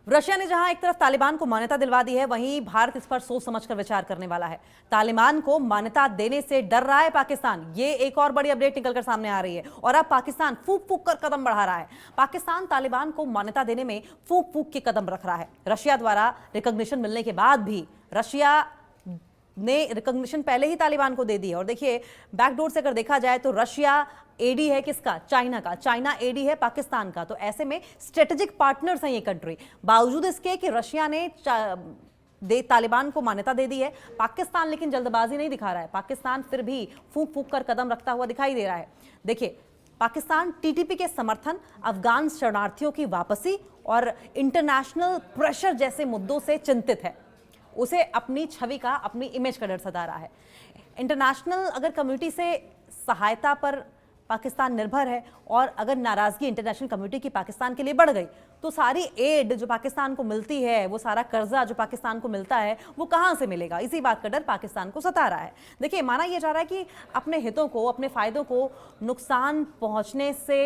Russia ने जहां एक तरफ तालिबान को मान्यता दिलवा दी है, वहीं भारत इस पर सोच समझकर विचार करने वाला है। तालिबान को मान्यता देने से डर रहा है पाकिस्तान, ये एक और बड़ी अपडेट निकलकर सामने आ रही है। और अब पाकिस्तान फूक फूक कर कदम बढ़ा रहा है। पाकिस्तान तालिबान को मान्यता देने में फूक फूक के कदम रख रहा है। रशिया द्वारा रिकॉग्निशन मिलने के बाद भी रशिया ने रिकॉग्निशन पहले ही तालिबान को दे दी है। और देखिए, बैकडोर से अगर देखा जाए तो रशिया एडी है किसका? चाइना का। चाइना एडी है पाकिस्तान का। तो ऐसे में स्ट्रेटेजिक पार्टनर्स हैं ये कंट्री। बावजूद इसके कि रशिया ने तालिबान को मान्यता दे दी है, पाकिस्तान लेकिन जल्दबाजी नहीं दिखा रहा है। पाकिस्तान फिर भी फूंक फूंक कर कदम रखता हुआ दिखाई दे रहा है। देखिए, पाकिस्तान टीटीपी के समर्थन, अफगान शरणार्थियों की वापसी और इंटरनेशनल प्रेशर जैसे मुद्दों से चिंतित है। उसे अपनी छवि का, अपनी इमेज का डर सता रहा है। इंटरनेशनल अगर कम्युनिटी से सहायता पर पाकिस्तान निर्भर है, और अगर नाराजगी इंटरनेशनल कम्युनिटी की पाकिस्तान के लिए बढ़ गई तो सारी एड जो पाकिस्तान को मिलती है, वो सारा कर्जा जो पाकिस्तान को मिलता है, वो कहां से मिलेगा? इसी बात का डर पाकिस्तान को सता रहा है। देखिए, माना यह जा रहा है कि अपने हितों को, अपने फायदों को नुकसान पहुंचने से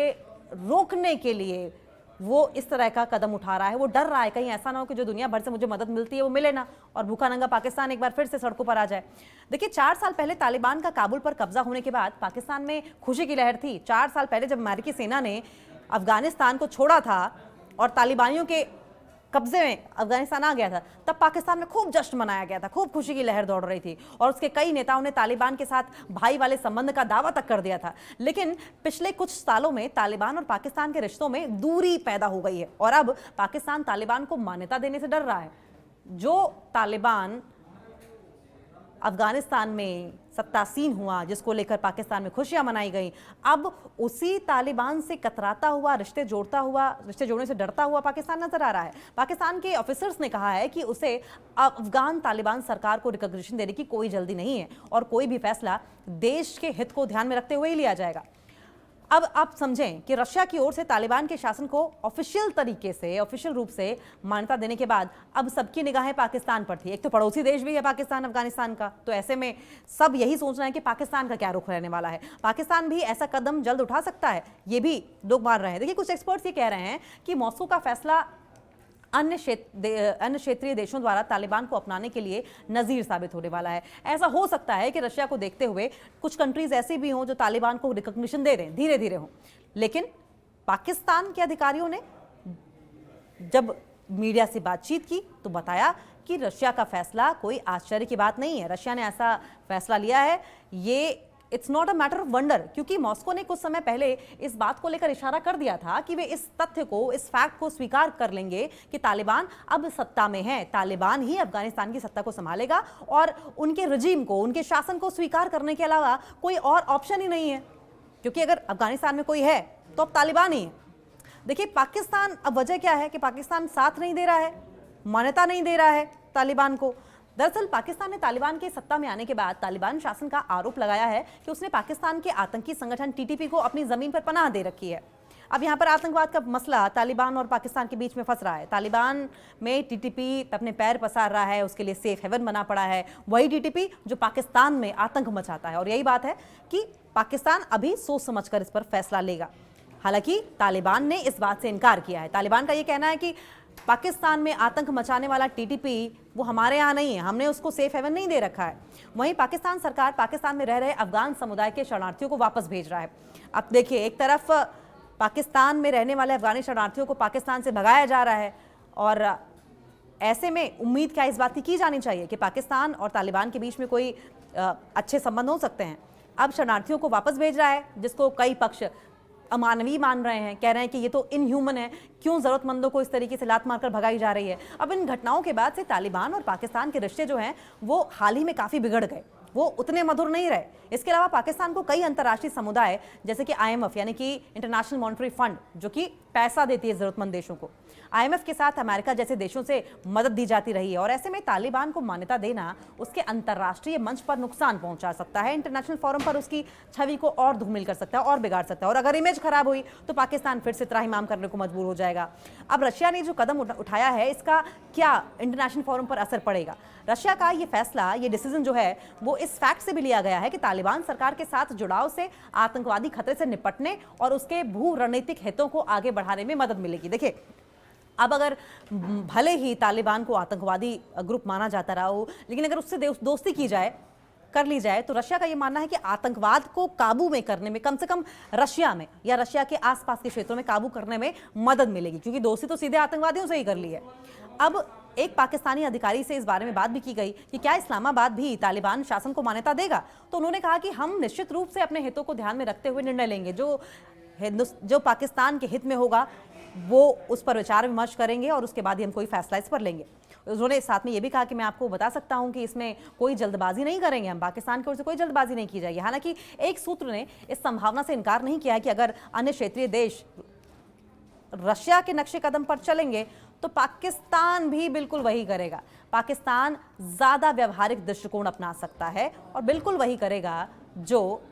रोकने के लिए वो इस तरह का कदम उठा रहा है। वो डर रहा है कहीं ऐसा ना हो कि जो दुनिया भर से मुझे मदद मिलती है वो मिले ना, और भूखा नंगा पाकिस्तान एक बार फिर से सड़कों पर आ जाए। देखिए, 4 साल पहले तालिबान का काबुल पर कब्जा होने के बाद पाकिस्तान में खुशी की लहर थी। 4 साल पहले जब अमेरिकी सेना ने अफगानिस्तान को छोड़ा था और तालिबानियों के कब्जे में अफगानिस्तान आ गया था, तब पाकिस्तान में खूब जश्न मनाया गया था, खूब खुशी की लहर दौड़ रही थी। और उसके कई नेताओं ने तालिबान के साथ भाई वाले संबंध का दावा तक कर दिया था। लेकिन पिछले कुछ सालों में तालिबान और पाकिस्तान के रिश्तों में दूरी पैदा हो गई है, और अब पाकिस्तान तालिबान को मान्यता देने से डर रहा है। जो तालिबान अफगानिस्तान में सत्तासीन हुआ, जिसको लेकर पाकिस्तान में खुशियां मनाई गई, अब उसी तालिबान से कतराता हुआ, रिश्ते जोड़ने से डरता हुआ पाकिस्तान नजर आ रहा है। पाकिस्तान के ऑफिसर्स ने कहा है कि उसे अफगान तालिबान सरकार को रिकॉग्निशन देने की कोई जल्दी नहीं है, और कोई भी फैसला देश के हित को ध्यान में रखते हुए ही लिया जाएगा। अब आप समझें कि रशिया की ओर से तालिबान के शासन को ऑफिशियल तरीके से, ऑफिशियल रूप से मान्यता देने के बाद अब सबकी निगाहें पाकिस्तान पर थी। एक तो पड़ोसी देश भी है पाकिस्तान अफगानिस्तान का, तो ऐसे में सब यही सोच रहे हैं कि पाकिस्तान का क्या रुख रहने वाला है। पाकिस्तान भी ऐसा कदम जल्द उठा सकता है, ये भी लोग मान रहे हैं। देखिए, कुछ एक्सपर्ट्स ये कह रहे हैं कि मॉस्को का फैसला अन्य क्षेत्रीय देशों द्वारा तालिबान को अपनाने के लिए नजीर साबित होने वाला है। ऐसा हो सकता है कि रशिया को देखते हुए कुछ कंट्रीज ऐसी भी हों जो तालिबान को रिकॉग्निशन दे दें, धीरे धीरे हों। लेकिन पाकिस्तान के अधिकारियों ने जब मीडिया से बातचीत की तो बताया कि रशिया का फैसला कोई आश्चर्य की बात नहीं है। रशिया ने ऐसा फैसला लिया है, ये it's not a matter of wonder, क्योंकि मॉस्को ने कुछ समय पहले इस बात को लेकर इशारा कर दिया था कि वे इस तथ्य को, इस फैक्ट को स्वीकार कर लेंगे कि तालिबान अब सत्ता में है, तालिबान ही अफगानिस्तान की सत्ता को संभालेगा, और उनके रजीम को, उनके शासन को स्वीकार करने के अलावा कोई और ऑप्शन ही नहीं है। क्योंकि अगर अफगानिस्तान में कोई है तो अब तालिबान ही है। देखिए, पाकिस्तान, अब वजह क्या है कि पाकिस्तान साथ नहीं दे रहा है, मान्यता नहीं दे रहा है तालिबान को। दरअसल पाकिस्तान ने तालिबान के सत्ता में आने के बाद तालिबान शासन का आरोप लगाया है कि उसने पाकिस्तान के आतंकी संगठन टीटीपी को अपनी जमीन पर पनाह दे रखी है। अब यहाँ पर आतंकवाद का मसला तालिबान और पाकिस्तान के बीच में फंस रहा है। तालिबान में टीटीपी अपने पैर पसार रहा है, उसके लिए सेफ हेवन बना पड़ा है, वही टीटीपी जो पाकिस्तान में आतंक मचाता है। और यही बात है कि पाकिस्तान अभी सोच समझकर इस पर फैसला लेगा। हालांकि तालिबान ने इस बात से इनकार किया है। तालिबान का यह कहना है कि पाकिस्तान में आतंक मचाने वाला टीटीपी वो हमारे यहाँ नहीं है, हमने उसको सेफ हेवन नहीं दे रखा है। वहीं पाकिस्तान सरकार पाकिस्तान में रह रहे अफगान समुदाय के शरणार्थियों को वापस भेज रहा है। अब देखिए, एक तरफ पाकिस्तान में रहने वाले अफगानी शरणार्थियों को पाकिस्तान से भगाया जा रहा है, और ऐसे में उम्मीद क्या इस बात की जानी चाहिए कि पाकिस्तान और तालिबान के बीच में कोई अच्छे संबंध हो सकते हैं। अब शरणार्थियों को वापस भेज रहा है, जिसको कई पक्ष अमानवीय मान रहे हैं, कह रहे हैं कि ये तो इनह्यूमन है, क्यों जरूरतमंदों को इस तरीके से लात मारकर भगाई जा रही है। अब इन घटनाओं के बाद से तालिबान और पाकिस्तान के रिश्ते जो हैं वो हाल ही में काफ़ी बिगड़ गए, वो उतने मधुर नहीं रहे। इसके अलावा पाकिस्तान को कई अंतर्राष्ट्रीय समुदाय जैसे कि IMF यानी कि इंटरनेशनल मॉनेटरी फंड, जो कि पैसा देती है जरूरतमंद देशों को, IMF के साथ अमेरिका जैसे देशों से मदद दी जाती रही है। और ऐसे में तालिबान को मान्यता देना उसके अंतर्राष्ट्रीय मंच पर नुकसान पहुंचा सकता है, इंटरनेशनल फोरम पर उसकी छवि को और धूमिल कर सकता है और बिगाड़ सकता है। और अगर इमेज खराब हुई तो पाकिस्तान फिर से त्राहिमाम करने को मजबूर हो जाएगा। अब रशिया ने जो कदम उठाया है, इसका क्या इंटरनेशनल फोरम पर असर पड़ेगा? रशिया का ये फैसला, ये डिसीजन जो है वो इस फैक्ट से भी लिया गया है कि तालिबान सरकार के साथ जुड़ाव से आतंकवादी खतरे से निपटने और उसके भू रणनीतिक हितों को आगे बढ़ाने में मदद मिलेगी। देखिए, अब अगर भले ही तालिबान को आतंकवादी ग्रुप माना जाता रहा हो, लेकिन अगर उससे दोस्ती की जाए, कर ली जाए, तो रशिया का ये मानना है कि आतंकवाद को काबू में करने में, कम से कम रशिया में या रशिया के आसपास के क्षेत्रों में काबू करने में मदद मिलेगी, क्योंकि दोस्ती तो सीधे आतंकवादियों से ही कर ली है। अब एक पाकिस्तानी अधिकारी से इस बारे में बात भी की गई कि क्या इस्लामाबाद भी तालिबान शासन को मान्यता देगा, तो उन्होंने कहा कि हम निश्चित रूप से अपने हितों को ध्यान में रखते हुए निर्णय लेंगे, जो पाकिस्तान के हित में होगा वो उस पर विचार विमर्श करेंगे और उसके बाद ही हम कोई फैसला इस पर लेंगे। उन्होंने साथ में ये भी कहा कि मैं आपको बता सकता हूं कि इसमें कोई जल्दबाजी नहीं करेंगे, हम पाकिस्तान की ओर से कोई जल्दबाजी नहीं की जाएगी। हालांकि एक सूत्र ने इस संभावना से इनकार नहीं किया कि अगर अन्य क्षेत्रीय देश रशिया के नक्शे कदम पर चलेंगे तो पाकिस्तान भी बिल्कुल वही करेगा। पाकिस्तान ज्यादा व्यवहारिक दृष्टिकोण अपना सकता है और बिल्कुल वही करेगा जो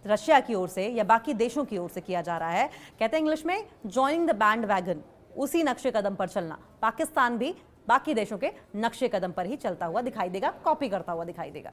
रशिया की ओर से या बाकी देशों की ओर से किया जा रहा है। कहते हैं इंग्लिश में जॉइनिंग द बैंड वैगन, उसी नक्शे कदम पर चलना। पाकिस्तान भी बाकी देशों के नक्शे कदम पर ही चलता हुआ दिखाई देगा, कॉपी करता हुआ दिखाई देगा।